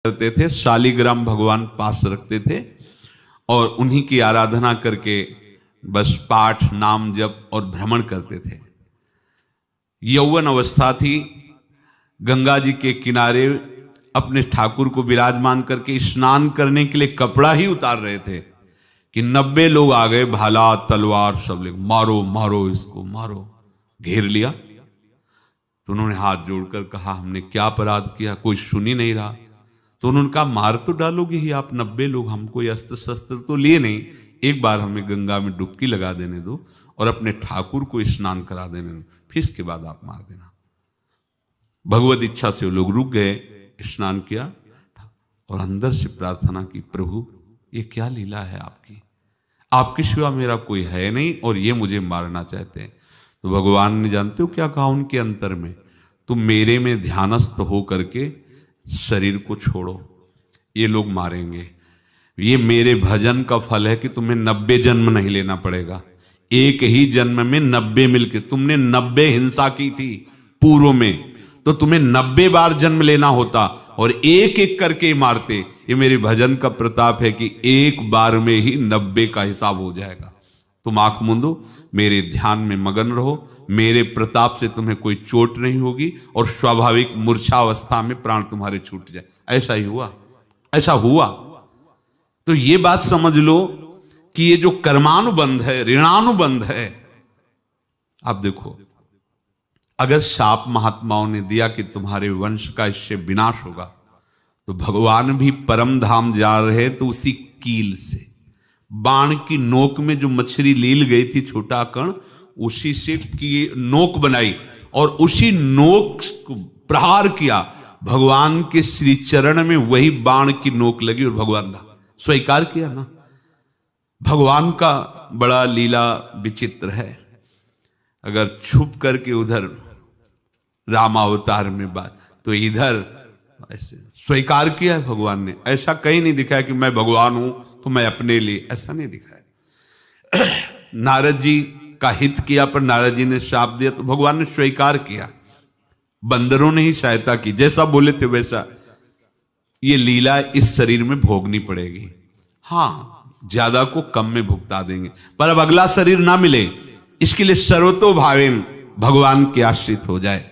करते थे, शालिग्राम भगवान पास रखते थे और उन्हीं की आराधना करके बस पाठ नाम जप और भ्रमण करते थे। यौवन अवस्था थी, गंगा जी के किनारे अपने ठाकुर को विराजमान करके स्नान करने के लिए कपड़ा ही उतार रहे थे कि 90 लोग आ गए, भाला तलवार सब ले, मारो मारो इसको मारो, घेर लिया। तो उन्होंने हाथ जोड़कर कहा हमने क्या अपराध किया, कोई सुन ही नहीं रहा। तो उन्होंने कहा मार तो डालोगे ही आप 90 लोग, हम कोई अस्त्र शस्त्र तो लिए नहीं, एक बार हमें गंगा में डुबकी लगा देने दो और अपने ठाकुर को स्नान करा देने दो, फिर इसके बाद आप मार देना। भगवत इच्छा से वो लोग रुक गए, स्नान किया और अंदर से प्रार्थना की, प्रभु ये क्या लीला है आपकी, आपके सिवा मेरा कोई है नहीं और ये मुझे मारना चाहते हैं। तो भगवान ने जानते हो क्या कहा उनके अंतर में, तुम मेरे में ध्यानस्थ हो करके शरीर को छोड़ो, ये लोग मारेंगे, ये मेरे भजन का फल है कि तुम्हें 90 जन्म नहीं लेना पड़ेगा, एक ही जन्म में 90 मिलके, तुमने 90 हिंसा की थी पूर्व में, तो तुम्हें 90 बार जन्म लेना होता और एक एक करके मारते। ये मेरे भजन का प्रताप है कि एक बार में ही 90 का हिसाब हो जाएगा। तुम आंख मूंदो, मेरे ध्यान में मगन रहो, मेरे प्रताप से तुम्हें कोई चोट नहीं होगी और स्वाभाविक मूर्छावस्था में प्राण तुम्हारे छूट जाए। ऐसा ही हुआ, ऐसा हुआ। तो ये बात समझ लो कि ये जो कर्मानुबंध है, ऋणानुबंध है। अब देखो, अगर शाप महात्माओं ने दिया कि तुम्हारे वंश का इससे विनाश होगा, तो भगवान भी परम धाम जा रहे तो उसी कील से, बाण की नोक में जो मछली लील गई थी छोटा कण, उसी से की नोक बनाई और उसी नोक को प्रहार किया, भगवान के श्री चरण में वही बाण की नोक लगी और भगवान ने स्वीकार किया ना। भगवान का बड़ा लीला विचित्र है। अगर छुप करके उधर रामावतार में बात, तो इधर ऐसे स्वीकार किया है भगवान ने। ऐसा कहीं नहीं दिखाया कि मैं भगवान हूं तो मैं अपने लिए, ऐसा नहीं दिखाया। नारद जी का हित किया पर नारद जी ने शाप दिया तो भगवान ने स्वीकार किया। बंदरों ने ही सहायता की, जैसा बोले थे वैसा। ये लीला इस शरीर में भोगनी पड़ेगी। हाँ, ज्यादा को कम में भुगता देंगे, पर अब अगला शरीर ना मिले, इसके लिए सर्वतो भावेन भगवान के आश्रित हो जाए।